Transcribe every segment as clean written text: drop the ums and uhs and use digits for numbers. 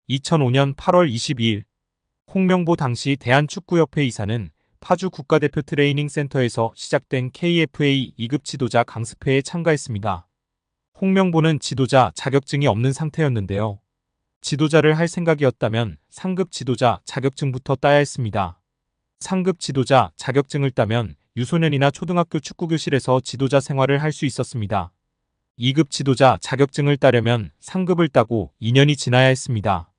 2005년 8월 22일 홍명보 당시 대한축구협회 이사는 파주 국가대표 트레이닝 센터에서 시작된 KFA 2급 지도자 강습회에 참가했습니다. 홍명보는 지도자 자격증이 없는 상태였는데요. 지도자를 할 생각이었다면 상급 지도자 자격증부터 따야 했습니다. 상급 지도자 자격증을 따면 유소년이나 초등학교 축구교실에서 지도자 생활을 할 수 있었습니다. 2급 지도자 자격증을 따려면 상급을 따고 2년이 지나야 했습니다.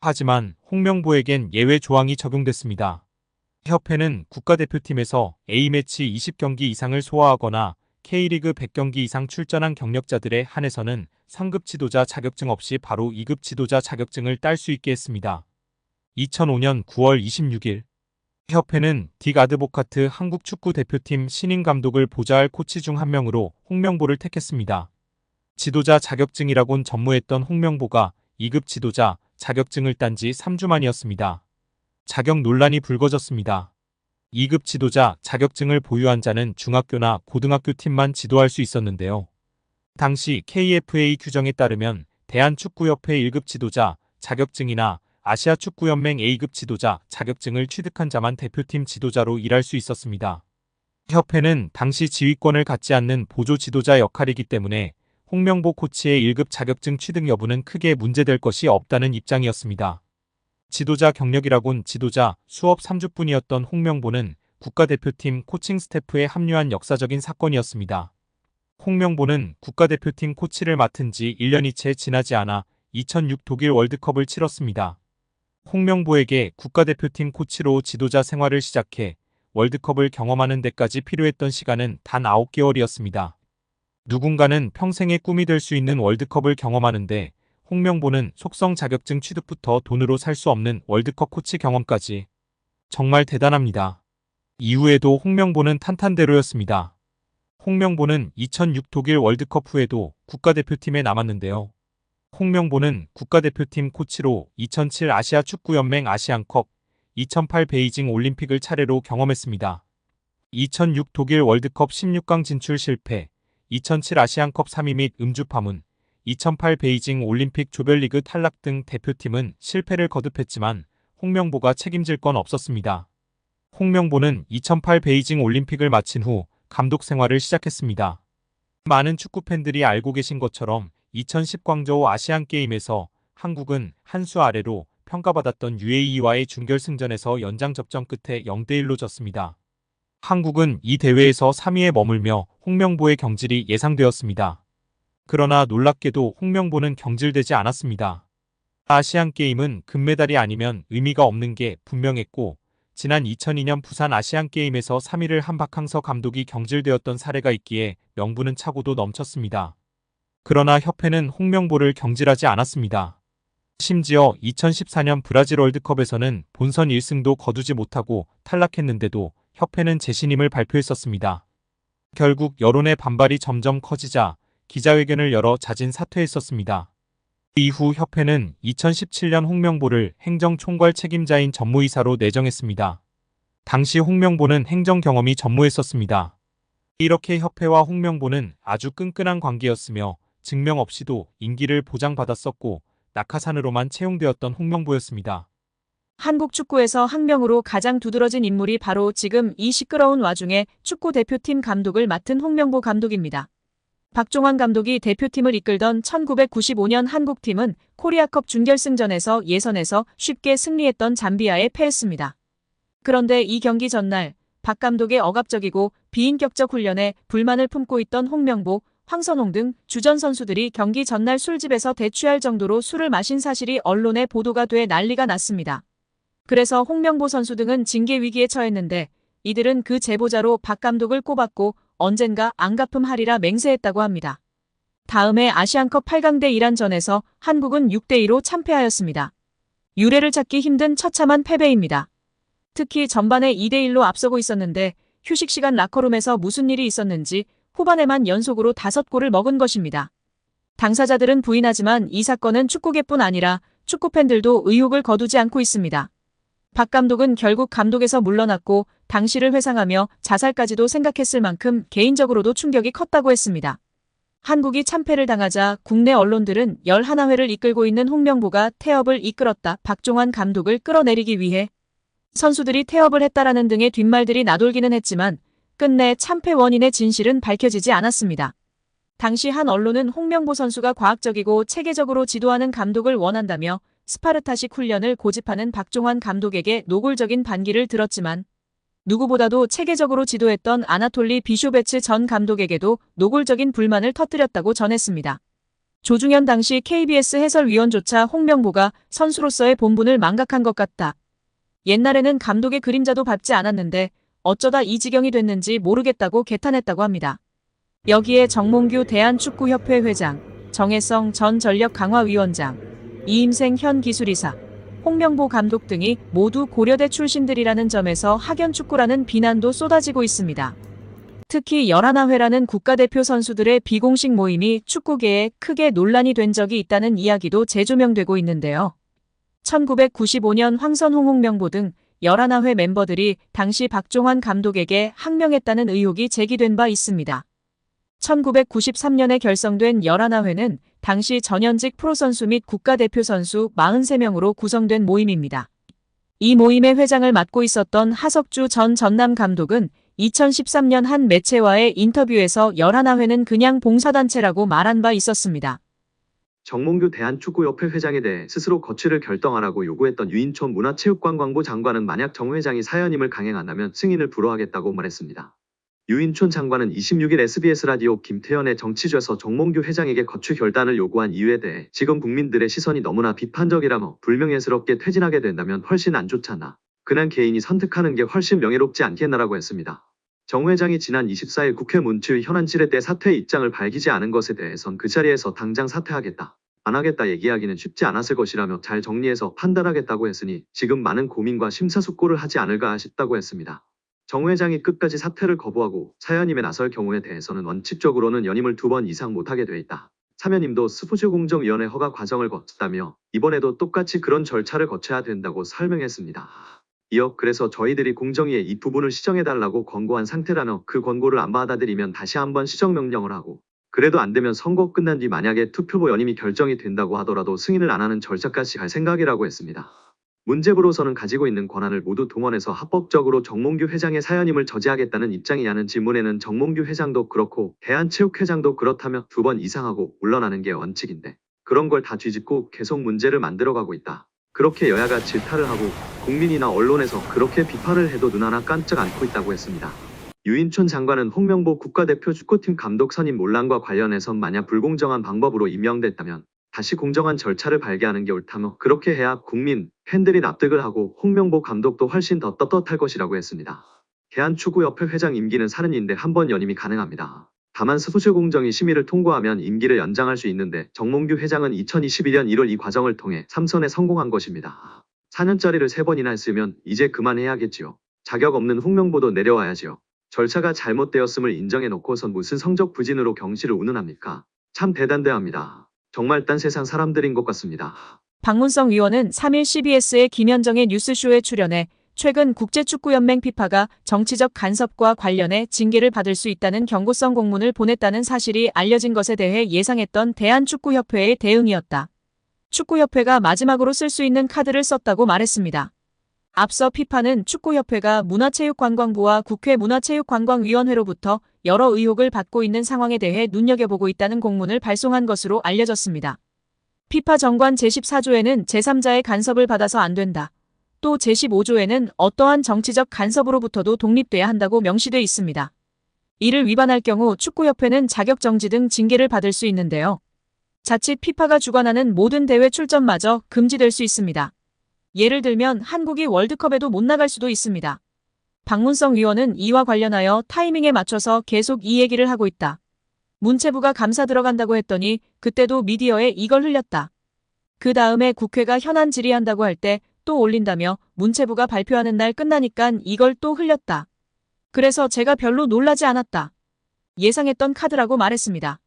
하지만 홍명보에겐 예외 조항이 적용됐습니다. 협회는 국가대표팀에서 A매치 20경기 이상을 소화하거나 K리그 100경기 이상 출전한 경력자들에 한해서는 상급 지도자 자격증 없이 바로 2급 지도자 자격증을 딸 수 있게 했습니다. 2005년 9월 26일 협회는 딕 아드보카트 한국 축구 대표팀 신인 감독을 보좌할 코치 중 한 명으로 홍명보를 택했습니다. 지도자 자격증이라곤 전무했던 홍명보가 2급 지도자 자격증을 딴 지 3주 만이었습니다. 자격 논란이 불거졌습니다. 2급 지도자 자격증을 보유한 자는 중학교나 고등학교 팀만 지도할 수 있었는데요. 당시 KFA 규정에 따르면 대한축구협회 1급 지도자 자격증이나 아시아축구연맹 A급 지도자 자격증을 취득한 자만 대표팀 지도자로 일할 수 있었습니다. 협회는 당시 지휘권을 갖지 않는 보조 지도자 역할이기 때문에 홍명보 코치의 1급 자격증 취득 여부는 크게 문제될 것이 없다는 입장이었습니다. 지도자 경력이라곤 지도자 수업 3주뿐이었던 홍명보는 국가대표팀 코칭 스태프에 합류한 역사적인 사건이었습니다. 홍명보는 국가대표팀 코치를 맡은 지 1년이 채 지나지 않아 2006 독일 월드컵을 치렀습니다. 홍명보에게 국가대표팀 코치로 지도자 생활을 시작해 월드컵을 경험하는 데까지 필요했던 시간은 단 9개월이었습니다. 누군가는 평생의 꿈이 될 수 있는 월드컵을 경험하는데 홍명보는 속성 자격증 취득부터 돈으로 살 수 없는 월드컵 코치 경험까지. 정말 대단합니다. 이후에도 홍명보는 탄탄대로였습니다. 홍명보는 2006 독일 월드컵 후에도 국가대표팀에 남았는데요. 홍명보는 국가대표팀 코치로 2007 아시아축구연맹 아시안컵, 2008 베이징 올림픽을 차례로 경험했습니다. 2006 독일 월드컵 16강 진출 실패, 2007 아시안컵 3위 및 음주 파문, 2008 베이징 올림픽 조별리그 탈락 등 대표팀은 실패를 거듭했지만 홍명보가 책임질 건 없었습니다. 홍명보는 2008 베이징 올림픽을 마친 후 감독 생활을 시작했습니다. 많은 축구팬들이 알고 계신 것처럼 2010 광저우 아시안게임에서 한국은 한 수 아래로 평가받았던 UAE와의 준결승전에서 연장 접전 끝에 0대1로 졌습니다. 한국은 이 대회에서 3위에 머물며 홍명보의 경질이 예상되었습니다. 그러나 놀랍게도 홍명보는 경질되지 않았습니다. 아시안게임은 금메달이 아니면 의미가 없는 게 분명했고 지난 2002년 부산 아시안게임에서 3위를 한 박항서 감독이 경질되었던 사례가 있기에 명분은 차고도 넘쳤습니다. 그러나 협회는 홍명보를 경질하지 않았습니다. 심지어 2014년 브라질 월드컵에서는 본선 1승도 거두지 못하고 탈락했는데도 협회는 재신임을 발표했었습니다. 결국 여론의 반발이 점점 커지자 기자회견을 열어 자진 사퇴했었습니다. 이후 협회는 2017년 홍명보를 행정총괄 책임자인 전무이사로 내정했습니다. 당시 홍명보는 행정 경험이 전무했었습니다. 이렇게 협회와 홍명보는 아주 끈끈한 관계였으며 증명 없이도 임기를 보장받았었고 낙하산으로만 채용되었던 홍명보였습니다. 한국 축구에서 학명으로 가장 두드러진 인물이 바로 지금 이 시끄러운 와중에 축구 대표팀 감독을 맡은 홍명보 감독입니다. 박종환 감독이 대표팀을 이끌던 1995년 한국팀은 코리아컵 준결승전에서 예선에서 쉽게 승리했던 잠비아에 패했습니다. 그런데 이 경기 전날 박 감독의 억압적이고 비인격적 훈련에 불만을 품고 있던 홍명보, 황선홍 등 주전 선수들이 경기 전날 술집에서 대취할 정도로 술을 마신 사실이 언론에 보도가 돼 난리가 났습니다. 그래서 홍명보 선수 등은 징계 위기에 처했는데 이들은 그 제보자로 박 감독을 꼽았고 언젠가 안 갚음하리라 맹세했다고 합니다. 다음해 아시안컵 8강대 이란전에서 한국은 6대2로 참패하였습니다. 유례를 찾기 힘든 처참한 패배입니다. 특히 전반에 2대1로 앞서고 있었는데 휴식 시간 라커룸에서 무슨 일이 있었는지 후반에만 연속으로 5골을 먹은 것입니다. 당사자들은 부인하지만 이 사건은 축구계뿐 아니라 축구팬들도 의혹을 거두지 않고 있습니다. 박 감독은 결국 감독에서 물러났고 당시를 회상하며 자살까지도 생각했을 만큼 개인적으로도 충격이 컸다고 했습니다. 한국이 참패를 당하자 국내 언론들은 11회를 이끌고 있는 홍명보가 태업을 이끌었다. 박종환 감독을 끌어내리기 위해 선수들이 태업을 했다라는 등의 뒷말들이 나돌기는 했지만 끝내 참패 원인의 진실은 밝혀지지 않았습니다. 당시 한 언론은 홍명보 선수가 과학적이고 체계적으로 지도하는 감독을 원한다며 스파르타식 훈련을 고집하는 박종환 감독에게 노골적인 반기를 들었지만 누구보다도 체계적으로 지도했던 아나톨리 비쇼베츠 전 감독에게도 노골적인 불만을 터뜨렸다고 전했습니다. 조중현 당시 KBS 해설위원조차 홍명보가 선수로서의 본분을 망각한 것 같다. 옛날에는 감독의 그림자도 밟지 않았는데 어쩌다 이 지경이 됐는지 모르겠다고 개탄했다고 합니다. 여기에 정몽규 대한축구협회 회장, 정혜성 전 전력강화위원장, 이임생 현 기술이사, 홍명보 감독 등이 모두 고려대 출신들이라는 점에서 학연축구라는 비난도 쏟아지고 있습니다. 특히 11회라는 국가대표 선수들의 비공식 모임이 축구계에 크게 논란이 된 적이 있다는 이야기도 재조명되고 있는데요. 1995년 황선홍 홍명보 등 11회 멤버들이 당시 박종환 감독에게 항명했다는 의혹이 제기된 바 있습니다. 1993년에 결성된 11회는 당시 전현직 프로선수 및 국가대표 선수 43명으로 구성된 모임입니다. 이 모임의 회장을 맡고 있었던 하석주 전 전남 감독은 2013년 한 매체와의 인터뷰에서 11회는 그냥 봉사단체라고 말한 바 있었습니다. 정몽규 대한축구협회 회장에 대해 스스로 거취를 결정하라고 요구했던 유인촌 문화체육관광부 장관은 만약 정 회장이 사연임을 강행한다면 승인을 불허하겠다고 말했습니다. 유인촌 장관은 26일 SBS 라디오 김태현의 정치좌에서 정몽규 회장에게 거취 결단을 요구한 이유에 대해 지금 국민들의 시선이 너무나 비판적이라며 불명예스럽게 퇴진하게 된다면 훨씬 안 좋잖아. 그냥 개인이 선택하는 게 훨씬 명예롭지 않겠나라고 했습니다. 정 회장이 지난 24일 국회 문체위 현안 질의 때 사퇴 입장을 밝히지 않은 것에 대해선 그 자리에서 당장 사퇴하겠다, 안 하겠다 얘기하기는 쉽지 않았을 것이라며 잘 정리해서 판단하겠다고 했으니 지금 많은 고민과 심사숙고를 하지 않을까 싶다고 했습니다. 정 회장이 끝까지 사퇴를 거부하고 사연임에 나설 경우에 대해서는 원칙적으로는 연임을 2번 이상 못하게 돼 있다. 참여님도 스포츠공정위원회 허가 과정을 거쳤다며 이번에도 똑같이 그런 절차를 거쳐야 된다고 설명했습니다. 이어 그래서 저희들이 공정위에 이 부분을 시정해달라고 권고한 상태라며 그 권고를 안 받아들이면 다시 한번 시정명령을 하고 그래도 안 되면 선거 끝난 뒤 만약에 투표보 연임이 결정이 된다고 하더라도 승인을 안 하는 절차까지 갈 생각이라고 했습니다. 문제부로서는 가지고 있는 권한을 모두 동원해서 합법적으로 정몽규 회장의 사연임을 저지하겠다는 입장이냐는 질문에는 정몽규 회장도 그렇고 대한체육회장도 그렇다며 2번 이상 하고 물러나는 게 원칙인데 그런 걸 다 뒤집고 계속 문제를 만들어가고 있다. 그렇게 여야가 질타를 하고 국민이나 언론에서 그렇게 비판을 해도 눈 하나 깜짝 않고 있다고 했습니다. 유인촌 장관은 홍명보 국가대표 축구팀 감독 선임 논란과 관련해서 만약 불공정한 방법으로 임명됐다면 다시 공정한 절차를 발기하는 게 옳다며 그렇게 해야 국민, 팬들이 납득을 하고 홍명보 감독도 훨씬 더 떳떳할 것이라고 했습니다. 대한축구협회 회장 임기는 4년인데 한 번 연임이 가능합니다. 다만 스포츠공정위 심의를 통과하면 임기를 연장할 수 있는데 정몽규 회장은 2021년 1월 이 과정을 통해 3선에 성공한 것입니다. 4년짜리를 3번이나 했으면 이제 그만해야겠지요. 자격 없는 홍명보도 내려와야지요. 절차가 잘못되었음을 인정해놓고선 무슨 성적 부진으로 경실을 운운합니까? 참 대단대합니다. 정말 딴 세상 사람들인 것 같습니다. 박문성 의원은 3일 CBS의 김현정의 뉴스쇼에 출연해 최근 국제축구연맹 피파가 정치적 간섭과 관련해 징계를 받을 수 있다는 경고성 공문을 보냈다는 사실이 알려진 것에 대해 예상했던 대한축구협회의 대응이었다. 축구협회가 마지막으로 쓸 수 있는 카드를 썼다고 말했습니다. 앞서 피파는 축구협회가 문화체육관광부와 국회 문화체육관광위원회로부터 여러 의혹을 받고 있는 상황에 대해 눈여겨보고 있다는 공문을 발송한 것으로 알려졌습니다. 피파 정관 제14조에는 제3자의 간섭을 받아서 안 된다. 또 제15조에는 어떠한 정치적 간섭으로부터도 독립돼야 한다고 명시돼 있습니다. 이를 위반할 경우 축구협회는 자격정지 등 징계를 받을 수 있는데요. 자칫 피파가 주관하는 모든 대회 출전마저 금지될 수 있습니다. 예를 들면 한국이 월드컵에도 못 나갈 수도 있습니다. 박문성 의원은 이와 관련하여 타이밍에 맞춰서 계속 이 얘기를 하고 있다. 문체부가 감사 들어간다고 했더니 그때도 미디어에 이걸 흘렸다. 그 다음에 국회가 현안 질의한다고 할 때 또 올린다며 문체부가 발표하는 날 끝나니깐 이걸 또 흘렸다. 그래서 제가 별로 놀라지 않았다. 예상했던 카드라고 말했습니다.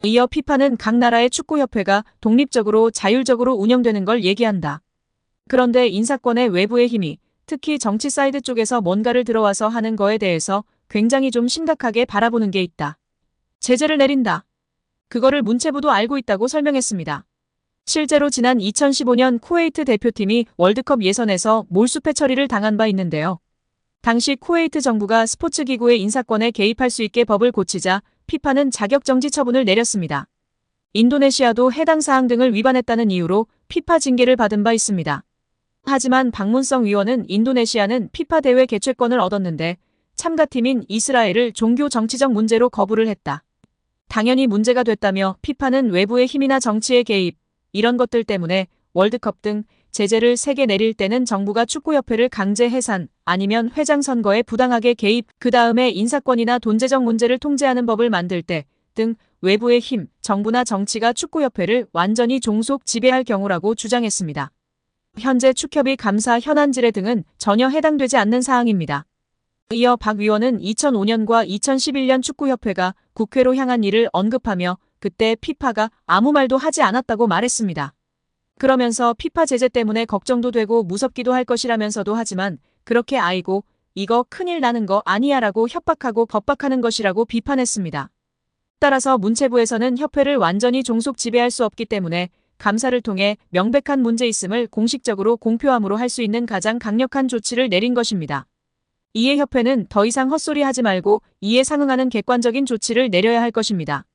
이어 피파는 각 나라의 축구협회가 독립적으로 자율적으로 운영되는 걸 얘기한다. 그런데 인사권의 외부의 힘이 특히 정치 사이드 쪽에서 뭔가를 들어와서 하는 거에 대해서 굉장히 좀 심각하게 바라보는 게 있다. 제재를 내린다. 그거를 문체부도 알고 있다고 설명했습니다. 실제로 지난 2015년 쿠웨이트 대표팀이 월드컵 예선에서 몰수패 처리를 당한 바 있는데요. 당시 쿠웨이트 정부가 스포츠 기구의 인사권에 개입할 수 있게 법을 고치자 피파는 자격정지 처분을 내렸습니다. 인도네시아도 해당 사항 등을 위반했다는 이유로 피파 징계를 받은 바 있습니다. 하지만 박문성 위원은 인도네시아는 피파 대회 개최권을 얻었는데 참가팀인 이스라엘을 종교 정치적 문제로 거부를 했다. 당연히 문제가 됐다며 피파는 외부의 힘이나 정치의 개입, 이런 것들 때문에 월드컵 등 제재를 3개 내릴 때는 정부가 축구협회를 강제 해산 아니면 회장 선거에 부당하게 개입, 그 다음에 인사권이나 돈재정 문제를 통제하는 법을 만들 때 등 외부의 힘, 정부나 정치가 축구협회를 완전히 종속 지배할 경우라고 주장했습니다. 현재 축협의 감사 현안 지뢰 등은 전혀 해당되지 않는 사항입니다. 이어 박 위원은 2005년과 2011년 축구협회가 국회로 향한 일을 언급하며 그때 피파가 아무 말도 하지 않았다고 말했습니다. 그러면서 피파 제재 때문에 걱정도 되고 무섭기도 할 것이라면서도 하지만 그렇게 아이고 이거 큰일 나는 거 아니야 라고 협박하고 겁박하는 것이라고 비판했습니다. 따라서 문체부에서는 협회를 완전히 종속 지배할 수 없기 때문에 감사를 통해 명백한 문제 있음을 공식적으로 공표함으로 할 수 있는 가장 강력한 조치를 내린 것입니다. 이에 협회는 더 이상 헛소리 하지 말고 이에 상응하는 객관적인 조치를 내려야 할 것입니다.